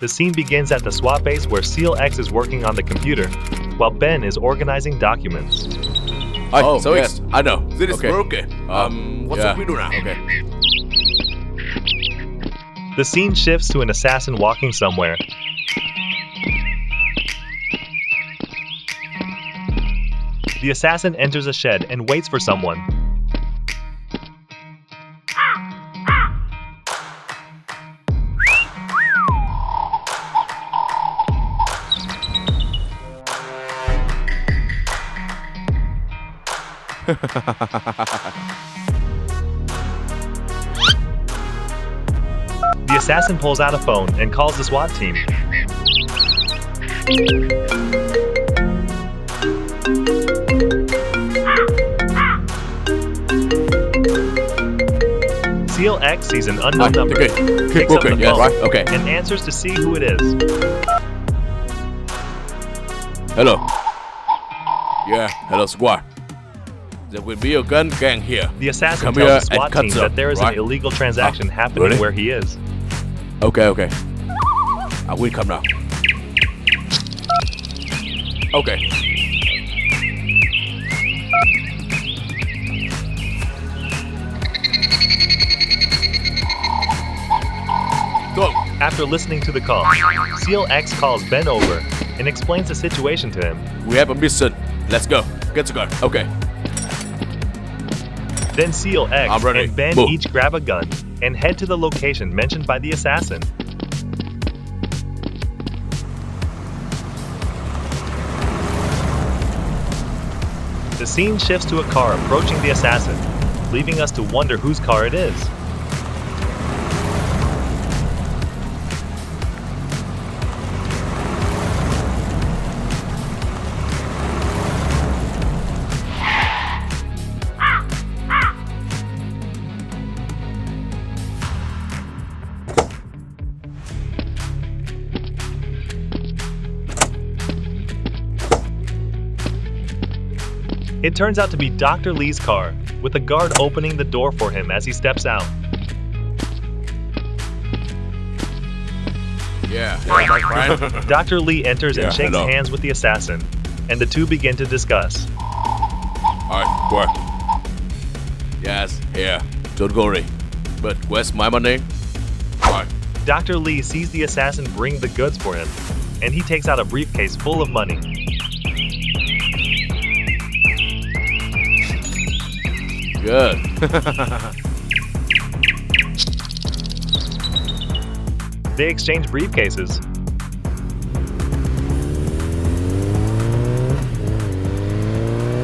The scene begins at the SWAT base where SEAL X is working on the computer, while Ben is organizing documents. Oh, so yes, I know. This is Okay. broken. What yeah. should we do now? Okay. The scene shifts to an assassin walking somewhere. The assassin enters a shed and waits for someone. The assassin pulls out a phone and calls the SWAT team. SEAL X sees an unknown number, Okay. picks up the Yes, phone, right. Okay. and answers to see who it is. Hello. Yeah. Hello, squad. There will be a gun gang here. The assassin Come tells here the SWAT and cut team some, that there is right? an illegal transaction happening really? where he is. Okay. I will come now. Okay. Go. After listening to the call, SEAL X calls Ben over and explains the situation to him. We have a mission. Let's go. Get the gun. Okay. Then SEAL X I'm ready. and Ben Move. each grab a gun and head to the location mentioned by the assassin. The scene shifts to a car approaching the assassin, leaving us to wonder whose car it is. It turns out to be Dr. Lee's car, with a guard opening the door for him as he steps out. Yeah. My friend. Dr. Lee enters Yeah, and shakes hello. hands with the assassin, and the two begin to discuss. Alright, where? Yes, here. Don't worry. But where's my money? Alright. Dr. Lee sees the assassin bring the goods for him, and he takes out a briefcase full of money. Good. They exchange briefcases.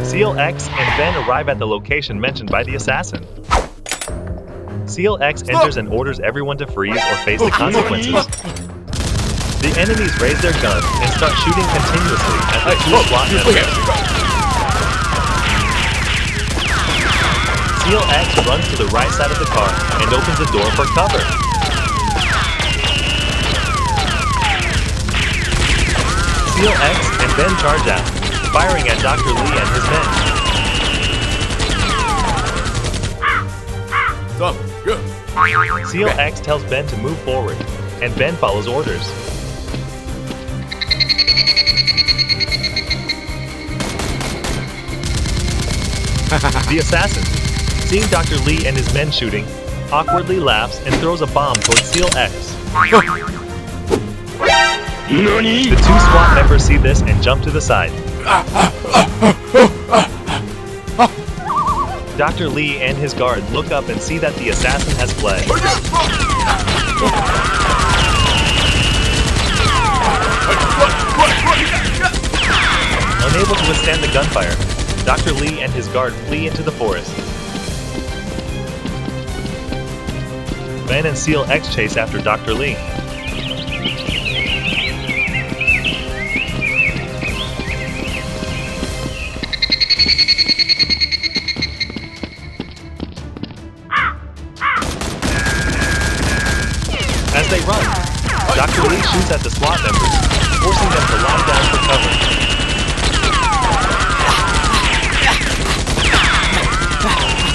SEAL X and Ben arrive at the location mentioned by the assassin. SEAL X enters and orders everyone to freeze or face the consequences. The enemies raise their guns and start shooting continuously at the two SWAT members. SEAL X runs to the right side of the car and opens the door for cover. SEAL X and Ben charge out, firing at Dr. Lee and his men. Stop. Go. SEAL X tells Ben to move forward, and Ben follows orders. The assassin, seeing Dr. Lee and his men shooting, awkwardly laughs and throws a bomb towards SEAL X. The two SWAT members see this and jump to the side. Dr. Lee and his guard look up and see that the assassin has fled. Unable to withstand the gunfire, Dr. Lee and his guard flee into the forest. Ben and SEAL X chase after Dr. Lee. As they run, Dr. Lee shoots at the SWAT members, forcing them to lie down for cover.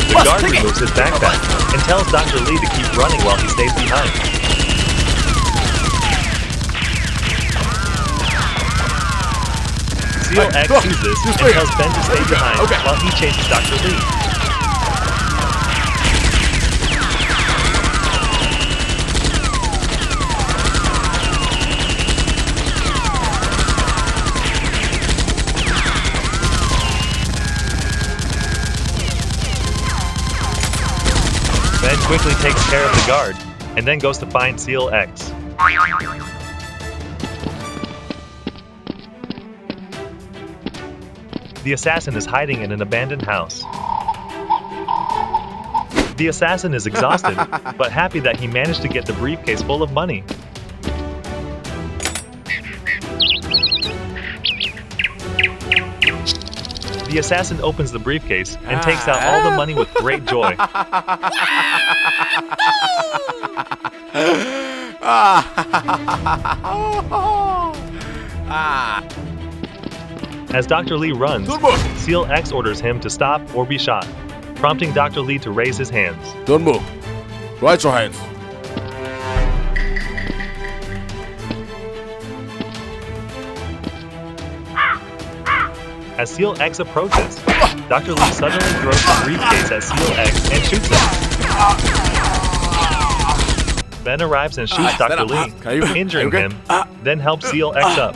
The guard removes his backpack and tells Dr. Lee to keep running while he stays behind. Seal X sees this and tells Ben to stay behind while he chases Dr. Lee. Ben quickly takes care of the guard and then goes to find Seal X. The assassin is hiding in an abandoned house. The assassin is exhausted, but happy that he managed to get the briefcase full of money. The assassin opens the briefcase and takes out all the money with great joy. As Dr. Lee runs, Seal X orders him to stop or be shot, prompting Dr. Lee to raise his hands. Don't move. Raise your hands. As Seal X approaches, Dr. Lee suddenly throws the briefcase at Seal X and shoots him. Ben arrives and shoots Dr. Lee, injuring him, then helps Seal X up.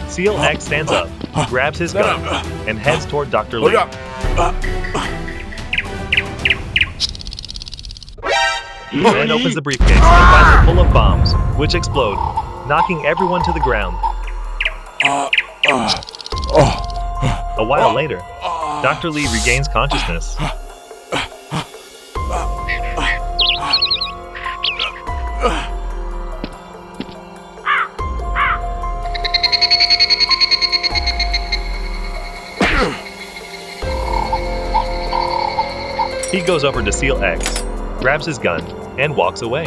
Seal X stands up, grabs his gun, and heads toward Dr. Lee. Ben opens the briefcase and finds it full of bombs, which explode, knocking everyone to the ground. A while later, Dr. Lee regains consciousness. He goes over to Seal X, grabs his gun, and walks away.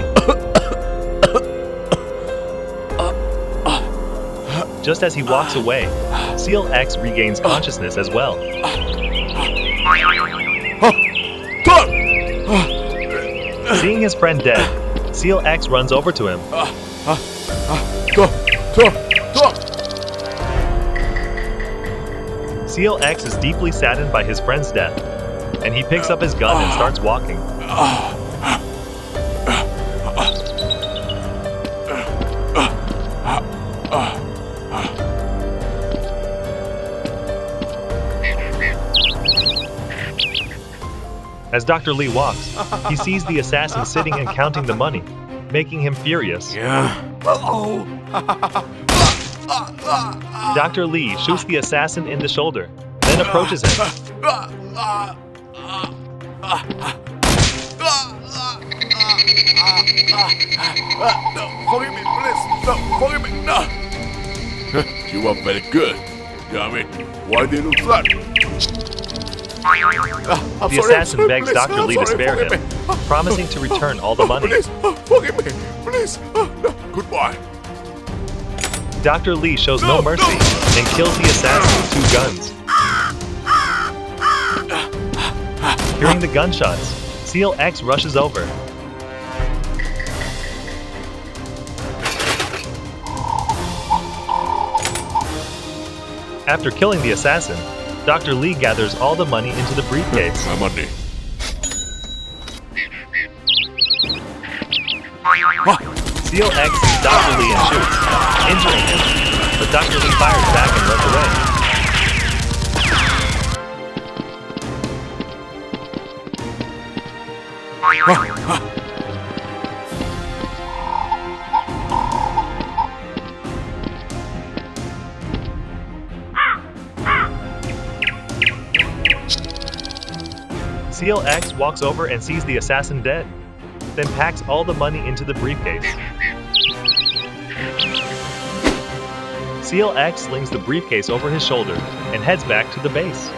Just as he walks away, Seal X regains consciousness as well. Seeing his friend dead, Seal X runs over to him. Seal X is deeply saddened by his friend's death, and he picks up his gun and starts walking. As Dr. Lee walks, he sees the assassin sitting and counting the money, making him furious. Dr. Lee shoots the assassin in the shoulder, then approaches him. No, forgive me, please. No, forgive me, no. You are very good. Damn it. Why did you flat? The assassin begs Dr. Lee to spare him, promising to return all the money. Please, forgive me, please. No, goodbye. Dr. Lee shows no mercy and kills the assassin with 2 guns. Hearing the gunshots, Seal X rushes over. After killing the assassin, Dr. Lee gathers all the money into the briefcase. My money. Seal X sees Dr. Lee and shoots, injuring him, but Dr. Lee fires back and runs away. Seal X walks over and sees the assassin dead, then packs all the money into the briefcase. Seal X slings the briefcase over his shoulder and heads back to the base.